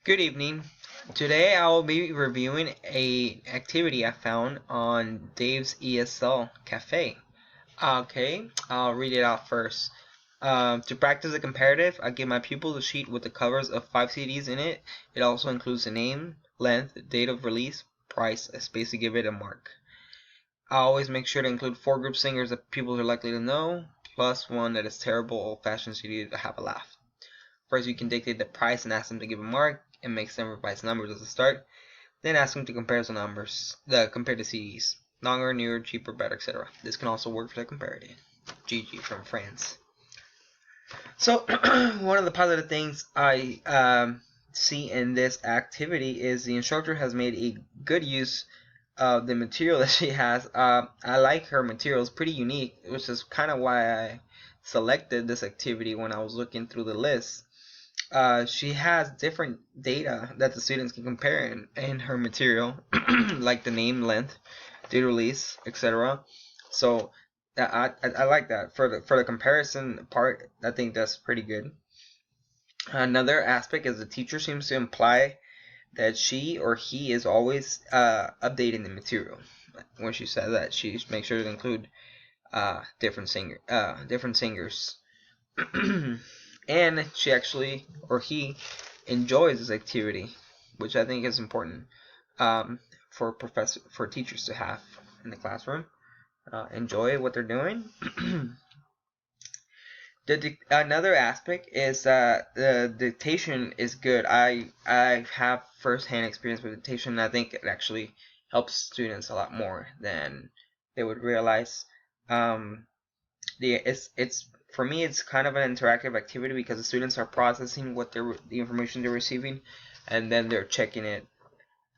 Good evening. Today I will be reviewing a activity I found on Dave's ESL Cafe. Okay, I'll read it out first. To practice a comparative, I give my pupils a sheet with the covers of 5 CDs in it. It also includes the name, length, date of release, price, a space to give it a mark. I always make sure to include 4 group singers that pupils are likely to know, plus one that is terrible old-fashioned CD to have a laugh. First, you can dictate the price and ask them to give a mark, and make them revise numbers as a start. Then ask them to compare the numbers, compare the CDs. Longer, newer, cheaper, better, etc. This can also work for the comparative. GG from France. So, one of the positive things I see in this activity is the instructor has made a good use of the material that she has. I like her material; it's pretty unique, which is kind of why I selected this activity when I was looking through the list. She has different data that the students can compare in her material, like the name, length, date release, etc. So I like that for the comparison part. I think that's pretty good. Another aspect is the teacher seems to imply that she or he is always updating the material. When she says that, she makes sure to include different singers. And she actually, or he, enjoys this activity, which I think is important for teachers to have in the classroom. Enjoy what they're doing. Another aspect is that the dictation is good. I have first-hand experience with dictation, and I think it actually helps students a lot more than they would realize. Um, it's for me it's kind of an interactive activity because the students are processing the information they're receiving, and then they're checking it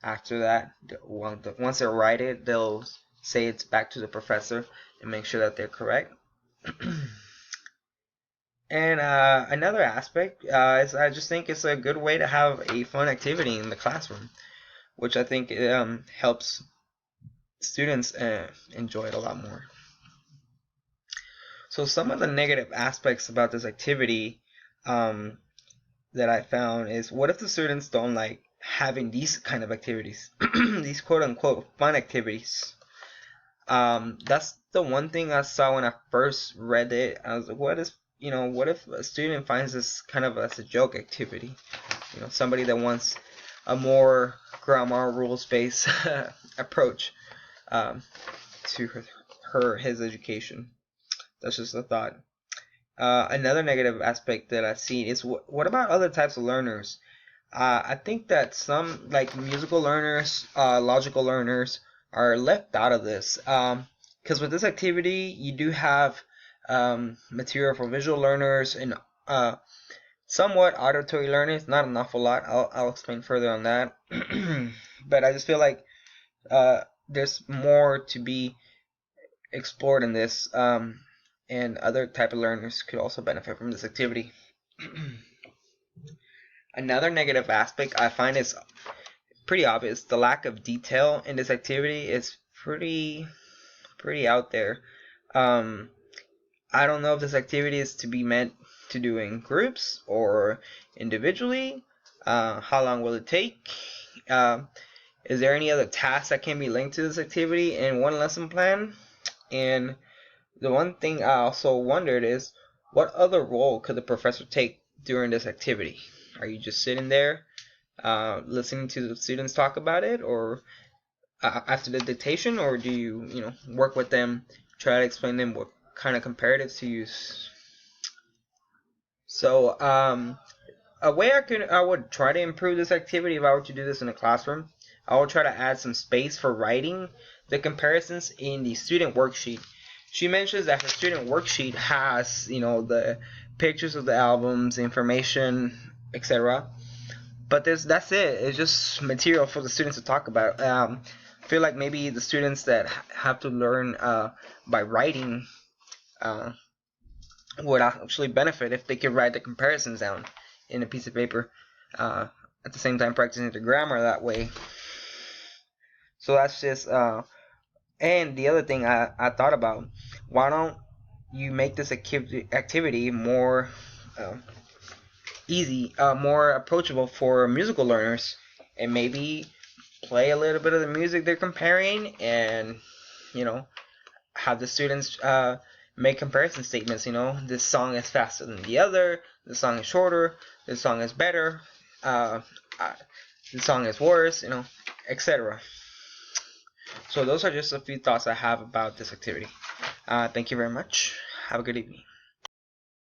after that. Once they write it, they'll say it's back to the professor and make sure that they're correct. And another aspect is I just think it's a good way to have a fun activity in the classroom, which I think helps students enjoy it a lot more. So some of the negative aspects about this activity um, that I found is, what if the students don't like having these kind of activities, these quote unquote fun activities? That's the one thing I saw when I first read it. I was like, what if a student finds this kind of as a joke activity? Somebody that wants a more grammar rules based approach um, to his education. That's just a thought. Another negative aspect that I've seen is, what about other types of learners? I think that some, like musical learners, logical learners, are left out of this. Because with this activity, you do have material for visual learners and somewhat auditory learners. Not an awful lot. I'll explain further on that. But I just feel like there's more to be explored in this, and other type of learners could also benefit from this activity. Another negative aspect I find is pretty obvious. The lack of detail in this activity is pretty out there. Um, I don't know if this activity is to be meant to do in groups or individually. How long will it take? Is there any other tasks that can be linked to this activity in one lesson plan? And the one thing I also wondered is, what other role could the professor take during this activity? Are you just sitting there listening to the students talk about it, or after the dictation, or do you work with them, try to explain them what kind of comparatives to use? So a way I would try to improve this activity if I were to do this in a classroom, I would try to add some space for writing the comparisons in the student worksheet. She mentions that her student worksheet has, the pictures of the albums, information, etc. But that's it. It's just material for the students to talk about. I feel like maybe the students that have to learn by writing uh, would actually benefit if they could write the comparisons down in a piece of paper, at the same time practicing the grammar that way. So that's just and the other thing I thought about, why don't you make this activity more uh, easy, more approachable for musical learners, and maybe play a little bit of the music they're comparing, and you know have the students make comparison statements. This song is faster than the other. This song is shorter. This song is better. Uh, uh, this song is worse. Etc. So those are just a few thoughts I have about this activity. Thank you very much. Have a good evening.